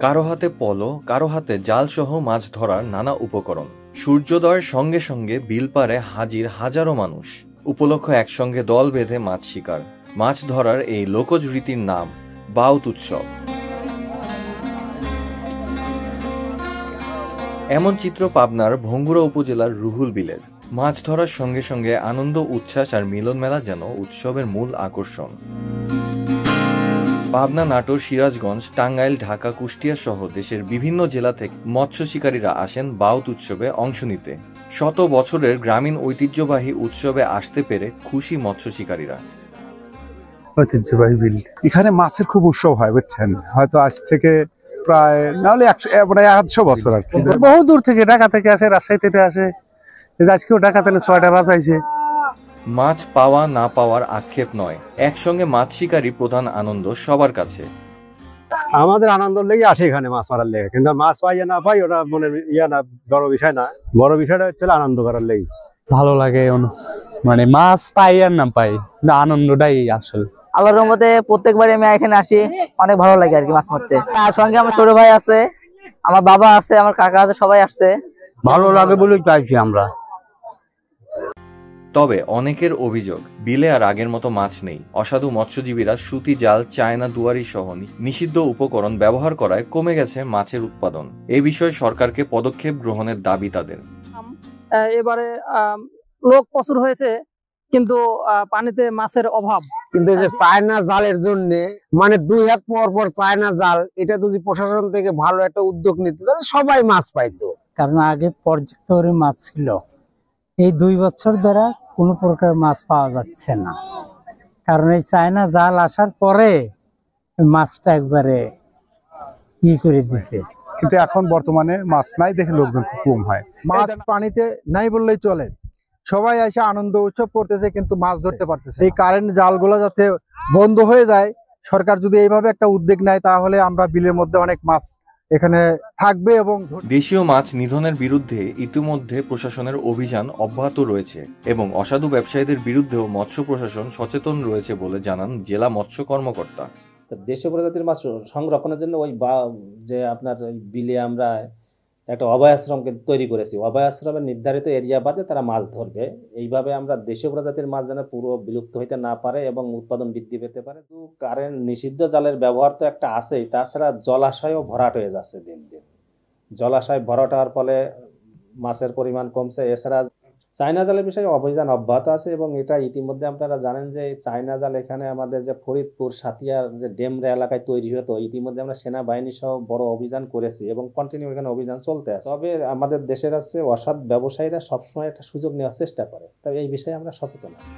কারো হাতে পলো, কারো হাতে জাল সহ মাছ ধরার নানা উপকরণ। সূর্যোদয়ের সঙ্গে সঙ্গে বিল পারে হাজির হাজারো মানুষ। উপলক্ষ একসঙ্গে দল বেঁধে মাছ শিকার। মাছ ধরার এই লোকজ রীতির নাম বাউত উৎসব। এমন চিত্র পাবনার ভঙ্গুরা উপজেলার রুহুল বিলের। মাছ ধরার সঙ্গে সঙ্গে আনন্দ, উচ্ছ্বাস আর মিলন মেলা যেন উৎসবের মূল আকর্ষণ। পাবনা, নাটোর, সিরাজগঞ্জ, টাঙ্গাইল, ঢাকা, কুষ্টিয়া সহ দেশের বিভিন্ন জেলা থেকে মৎস্য শিকারীরা আসেন বাউত উৎসবে অংশ নিতে। শত বছরের গ্রামীণ ঐতিহ্যবাহী উৎসবে আসতে পেরে খুশি মৎস্য শিকারীরা। ঐতিহ্যবাহী বিল, এখানে মাছের খুব উৎসব হয়, বুঝছেন। হয়তো আজ থেকে প্রায় নাহলে 100 বছর আর কি। বহু দূর থেকে, ঢাকা থেকে আসে, রাজশাহী থেকে আসে। আজকেও ঢাকা থেকে 6টা বাজাইছে। মাছ পাওয়া না পাওয়ার আক্ষেপ নয়, একসঙ্গে মাছ শিকারই প্রধান আনন্দ সবার কাছে। আমাদের আনন্দ লেগে আসে এখানে মাছ মারার লেগে, কিন্তু মাছ পাই না পাই ওটা মনে না, বড় বিষয় না। বড় বিষয়টা হচ্ছে আনন্দ করার লেগে। ভালো লাগে, মানে মাছ পাই আর না পাই, আনন্দটাই আসল। আল্লাহর রহমতে প্রত্যেকবারই আমি এখানে আসি, অনেক ভালো লাগে আর কি মাছ মারতে। আর সঙ্গে আমার ছোট ভাই আছে, আমার বাবা আছে, আমার কাকা আছে, সবাই আসছে। ভালো লাগে বলে চাইছি আমরা। তবে অনেকের অভিযোগ, বিলে আর আগের মতো মাছ নেই। অসাধু মৎস্যজীবীরা সুতি জাল, চায়না দুয়ারি সহ নিষিদ্ধ উপকরণ ব্যবহার করায় কমে গেছে মাছের উৎপাদন। এই বিষয়ে সরকারকে পদক্ষেপ গ্রহণের দাবি তাদের। এবারে লোক প্রচুর হয়েছে, কিন্তু পানিতে মাছের অভাব। কিন্তু যে চায়না জালের জন্য, মানে 2 হাত পর পর চায়না জাল, এটা যদি প্রশাসন থেকে ভালো একটা উদ্যোগ নিত তাহলে সবাই মাছ পাইতো। কারণ আগে পর্যাপ্ত মাছ ছিল, এই 2 বছর ধরে কোনো প্রকার মাছ পাওয়া যাচ্ছে না। কারণ এই চায়না জাল আসার পরে মাছটা একবারে করে দিছে। কিন্তু এখন বর্তমানে মাছ নাই দেখে লোকজন খুব কম হয়। মাছ পানিতে নাই বললেই চলে, সবাই এসে আনন্দ উৎসব করতেছে কিন্তু মাছ ধরতে পারতেছে। এই কারেন্ট জালগুলো যাতে বন্ধ হয়ে যায়, সরকার যদি এইভাবে একটা উদ্যোগ নেয় তাহলে আমরা বিলের মধ্যে অনেক মাছ এখানে থাকবে। এবং দেশীয় মাছ নিধনের বিরুদ্ধে ইতিমধ্যে প্রশাসনের অভিযান অব্যাহত রয়েছে এবং অসাধু ব্যবসায়ীদের বিরুদ্ধেও মৎস্য প্রশাসন সচেতন রয়েছে বলে জানান জেলা মৎস্য কর্মকর্তা। দেশীয় প্রজাতির মাছ সংরক্ষণের জন্য ওই যে আপনার ওই বিলে আমরা একটা অভয় আশ্রমকে তৈরি করেছি। অভয় আশ্রমের নির্ধারিত এরিয়া বাদে তারা মাছ ধরবে। এইভাবে আমরা দেশীয় প্রজাতির মাছ যেন পুরো বিলুপ্ত হইতে না পারে এবং উৎপাদন বৃদ্ধি পেতে পারে। তো কারেন্ট নিষিদ্ধ জালের ব্যবহার তো একটা আছেই, তাছাড়া জলাশয়ও ভরাট হয়ে যাচ্ছে দিন দিন। জলাশয় ভরাট হওয়ার ফলে মাছের পরিমাণ কমছে। এছাড়া চায়না জালের বিষয়ে অভিযান অব্যাহত আছে এবং এটা ইতিমধ্যে আপনারা জানেন যে চায়না জাল এখানে আমাদের যে ফরিদপুর, সাতিয়ার যে ডেমরা এলাকায় তৈরি হতো, ইতিমধ্যে আমরা সেনাবাহিনী সহ বড় অভিযান করেছি এবং কন্টিনিউ এখানে অভিযান চলতে আছে। তবে আমাদের দেশের হচ্ছে অসৎ ব্যবসায়ীরা সবসময় একটা সুযোগ নেওয়ার চেষ্টা করে, তবে এই বিষয়ে আমরা সচেতন আছি।